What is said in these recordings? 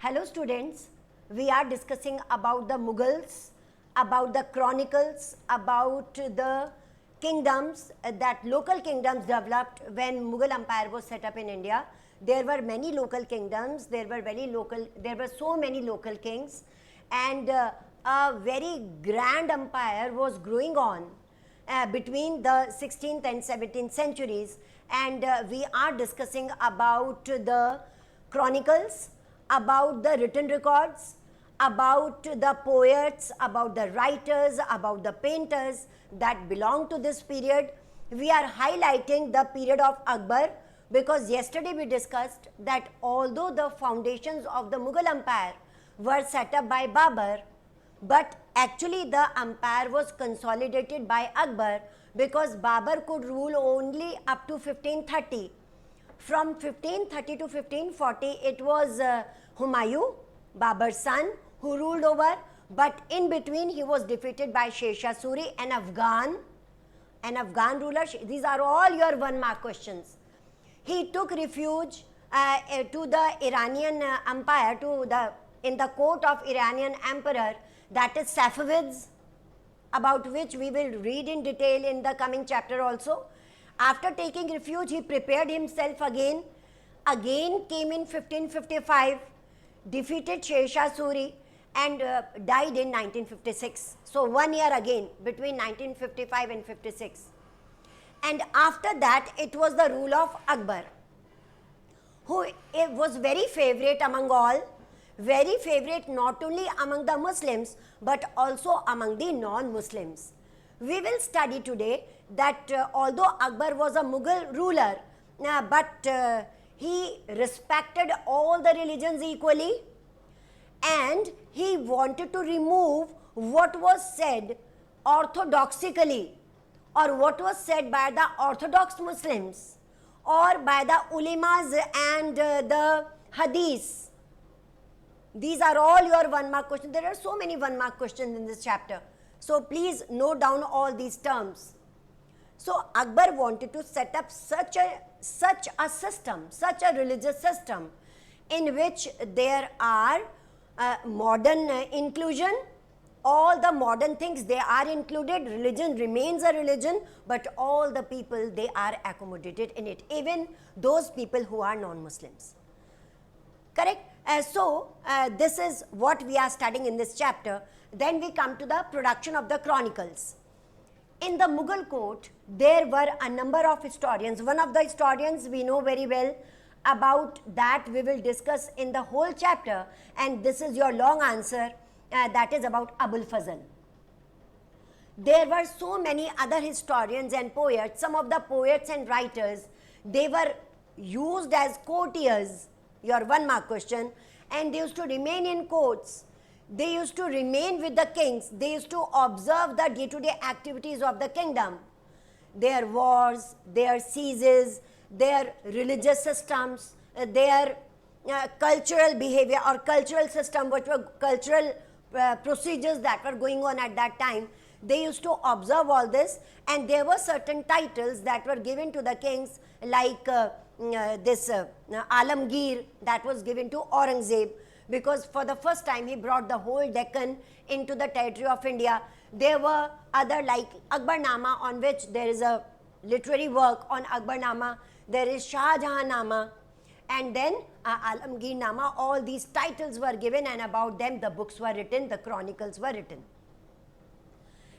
Hello students, we are discussing about the Mughals, about the chronicles, about the kingdoms, that local kingdoms developed when Mughal Empire was set up in India. There were many local kingdoms, there were so many local kings, and a very grand empire was growing on between the 16th and 17th centuries, and we are discussing about the chronicles, about the written records, about the poets, about the writers, about the painters that belong to this period. We are highlighting the period of Akbar because yesterday we discussed that although the foundations of the Mughal Empire were set up by Babur, but actually the empire was consolidated by Akbar because Babur could rule only up to 1530. From 1530 to 1540, it was Humayun, Babur's son, who ruled over, but in between he was defeated by Sher Shah Suri, an Afghan ruler. These are all your 1 mark questions. He took refuge to the Iranian empire, in the court of Iranian emperor, that is Safavids, about which we will read in detail in the coming chapter also. After taking refuge, he prepared himself again came in 1555, defeated Sher Shah Suri, and died in 1956. So 1 year again between 1955 and 56. And after that, it was the rule of Akbar, who was very favorite among all, very favorite not only among the Muslims but also among the non-Muslims. We will study today that although Akbar was a Mughal ruler, but he respected all the religions equally, and he wanted to remove what was said orthodoxically, or what was said by the orthodox Muslims or by the ulemas and the hadiths. These are all your 1 mark questions. There are so many 1 mark questions in this chapter. So please note down all these terms. So Akbar wanted to set up such a system, such a religious system in which there are modern inclusion, all the modern things they are included, religion remains a religion, but all the people, they are accommodated in it, even those people who are non-Muslims. Correct? This is what we are studying in this chapter. Then we come to the production of the chronicles. In the Mughal court, there were a number of historians. One of the historians we know very well, about that we will discuss in the whole chapter, and this is your long answer, that is about Abul Fazl. There were so many other historians and poets. Some of the poets and writers, they were used as courtiers, your 1 mark question, and they used to remain in courts. They used to remain with the kings. They used to observe the day-to-day activities of the kingdom, their wars, their sieges, their religious systems, their cultural behavior or cultural system, which were cultural procedures that were going on at that time. They used to observe all this, and there were certain titles that were given to the kings, like this Alamgir, that was given to Aurangzeb, because for the first time he brought the whole Deccan into the territory of India. There were other like Akbarnama, on which there is a literary work on Akbarnama. There is Shah Jahanama, and then Alamgir Nama. All these titles were given, and about them the books were written, the chronicles were written.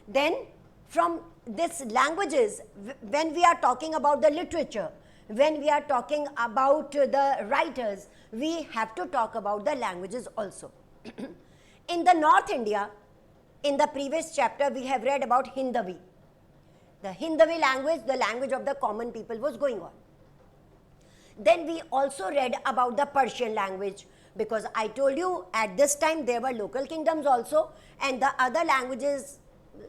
Then from these languages, when we are talking about the literature, when we are talking about the writers, we have to talk about the languages also. In the North India, in the previous chapter, we have read about Hindavi. The Hindavi language, the language of the common people, was going on. Then we also read about the Persian language, because I told you at this time there were local kingdoms also, and the other languages,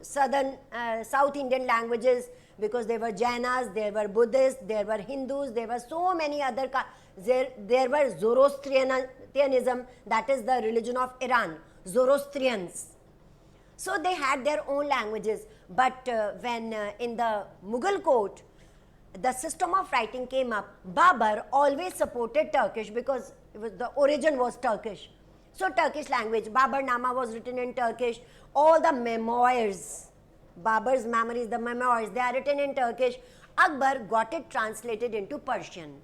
South Indian languages, because there were Jainas, there were Buddhists, there were Hindus, there were so many other, there were Zoroastrianism, that is the religion of Iran, Zoroastrians. So they had their own languages, but when in the Mughal court, the system of writing came up, Babur always supported Turkish because the origin was Turkish. So Turkish language, Babarnama was written in Turkish. All the memoirs, Babar's memories, the memoirs, they are written in Turkish. Akbar got it translated into Persian.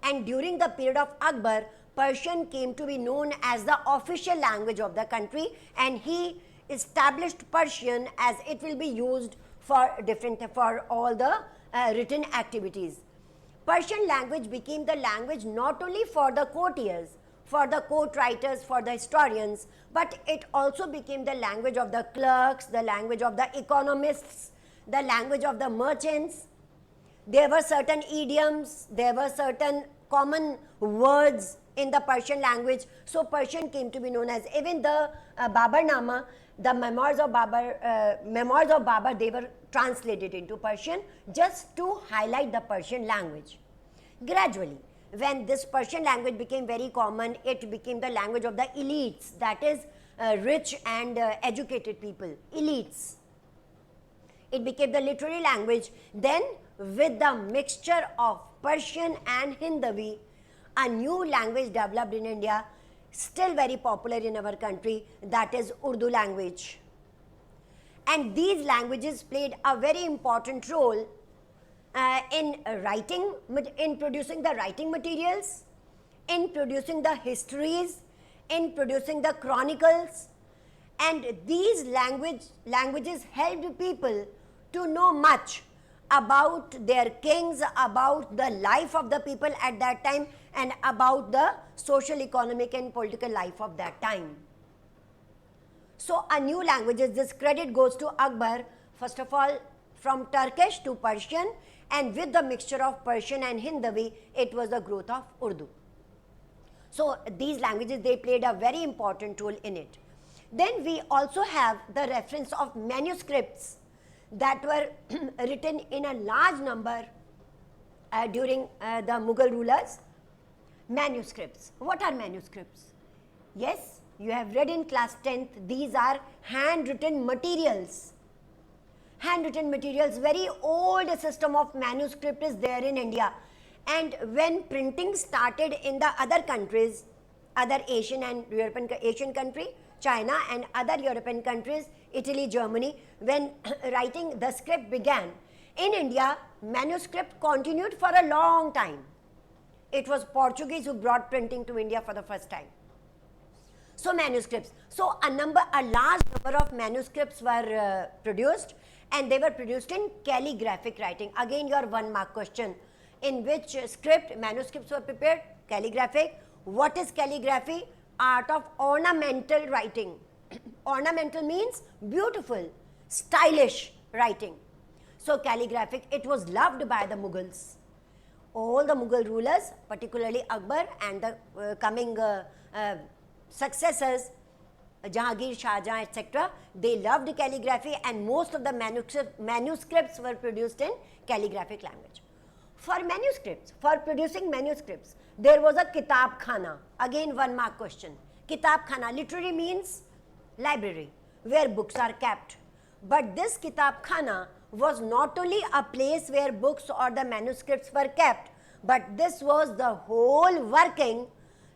And during the period of Akbar, Persian came to be known as the official language of the country, and he established Persian as it will be used for all the written activities. Persian language became the language not only for the courtiers, for the court writers, for the historians, but it also became the language of the clerks, the language of the economists, the language of the merchants. There were certain idioms, there were certain common words in the Persian language. So Persian came to be known as, even the Babarnama, the memoirs of Babar, they were translated into Persian just to highlight the Persian language. Gradually, when this Persian language became very common, it became the language of the elites, that is rich and educated people, elites. It became the literary language. Then with the mixture of Persian and Hindavi, a new language developed in India, still very popular in our country, that is Urdu language. And these languages played a very important role in writing, in producing the writing materials, in producing the histories, in producing the chronicles. And these languages helped people to know much about their kings, about the life of the people at that time, and about the social, economic and political life of that time. So a new languages, this credit goes to Akbar, first of all from Turkish to Persian, and with the mixture of Persian and Hindavi, it was the growth of Urdu. So these languages, they played a very important role in it. Then we also have the reference of manuscripts that were written in a large number during the Mughal rulers. Manuscripts. What are manuscripts? Yes, you have read in class 10th, these are handwritten materials. Handwritten materials, very old system of manuscript is there in India. And when printing started in the other countries, other Asian and European Asian country, China and other European countries, Italy, Germany, when writing the script began, in India, manuscript continued for a long time. It was Portuguese who brought printing to India for the first time. So manuscripts. So a large number of manuscripts were produced, and they were produced in calligraphic writing. Again, your 1 mark question. In which script manuscripts were prepared? Calligraphic. What is calligraphy? Art of ornamental writing. Ornamental means beautiful, stylish writing. So calligraphic, it was loved by the Mughals. All the Mughal rulers, particularly Akbar and the coming successors, Jahangir, Shah Jahan, etc., they loved calligraphy, and most of the manuscripts were produced in calligraphic language. For manuscripts, for producing manuscripts, there was a kitab khana. Again, 1 mark question. Kitab khana literally means library, where books are kept. But this kitab khana was not only a place where books or the manuscripts were kept, but this was the whole working,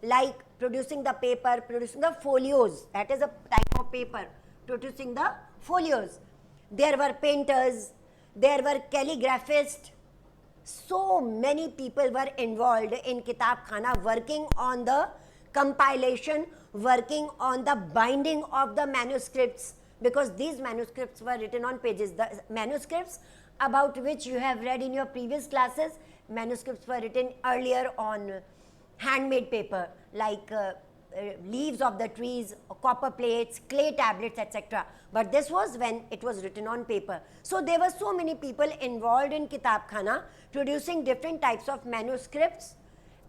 like producing the paper, producing the folios, that is a type of paper, producing the folios. There were painters, there were calligraphists. So many people were involved in Kitab Khana, working on the compilation, working on the binding of the manuscripts, because these manuscripts were written on pages. The manuscripts about which you have read in your previous classes, manuscripts were written earlier on handmade paper, like leaves of the trees, copper plates, clay tablets, etc. But this was when it was written on paper. So there were so many people involved in Kitab Khana, producing different types of manuscripts.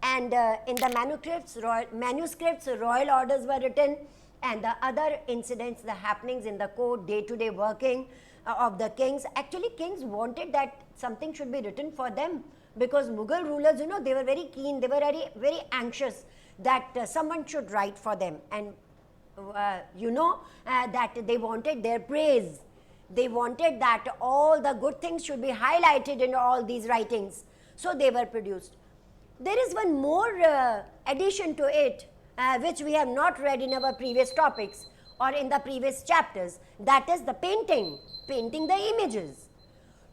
And in the manuscripts, royal orders were written, and the other incidents, the happenings in the court, day-to-day working of the kings. Actually, kings wanted that something should be written for them, because Mughal rulers, they were very keen, they were very, very anxious that someone should write for them. And that they wanted their praise. They wanted that all the good things should be highlighted in all these writings. So they were produced. There is one more addition to it, which we have not read in our previous topics or in the previous chapters, that is the painting the images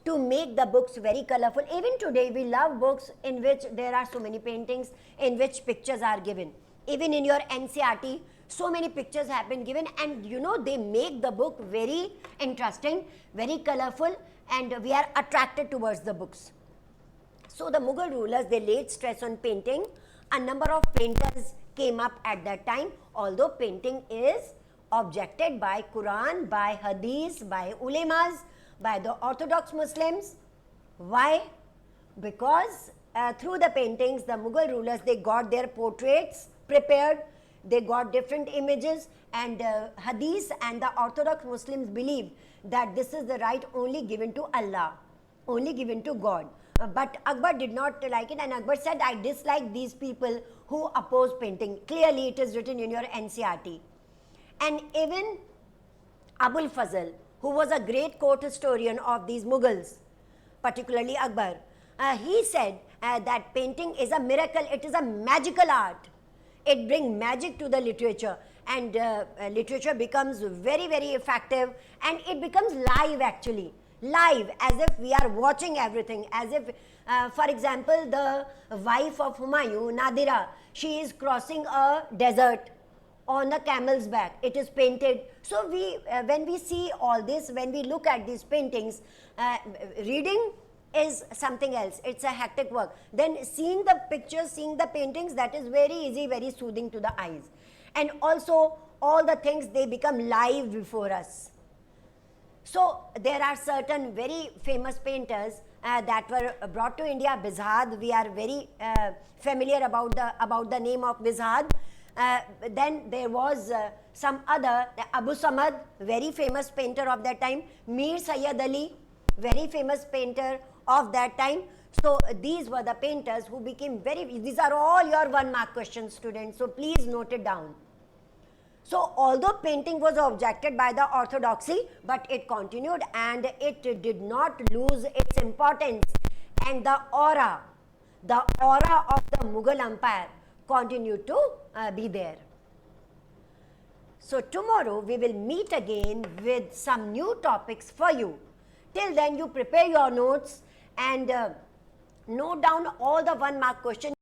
to make the books very colorful. Even today we love books in which there are so many paintings, in which pictures are given. Even in your NCERT, so many pictures have been given, and you know, they make the book very interesting, very colorful, and we are attracted towards the books. So the Mughal rulers, they laid stress on painting. A number of painters came up at that time, although painting is objected by Quran, by Hadith, by ulemas, by the Orthodox Muslims. Why? Because through the paintings, the Mughal rulers, they got their portraits prepared, they got different images, and Hadith and the Orthodox Muslims believe that this is the right only given to Allah, only given to God. But Akbar did not like it, and Akbar said, I dislike these people who oppose painting. Clearly it is written in your NCERT. And even Abul Fazl, who was a great court historian of these Mughals, particularly Akbar, he said that painting is a miracle, it is a magical art. It brings magic to the literature, and literature becomes very, very effective, and it becomes live actually. Live, as if we are watching everything, as if, for example, the wife of Humayun, Nadira, she is crossing a desert on a camel's back. It is painted. So we, when we see all this, when we look at these paintings, reading is something else. It's a hectic work. Then seeing the pictures, seeing the paintings, that is very easy, very soothing to the eyes. And also all the things, they become live before us. So there are certain very famous painters that were brought to India. Bizhad, we are very familiar about the name of Bizhad. Then there was some other, Abu Samad, very famous painter of that time. Mir Sayyid Ali, very famous painter of that time. So these were the painters who became very, these are all your 1 mark questions, students, so please note it down. So although painting was objected by the orthodoxy, but it continued and it did not lose its importance, and the aura of the Mughal Empire continued to be there. So tomorrow we will meet again with some new topics for you. Till then, you prepare your notes and note down all the 1 mark questions.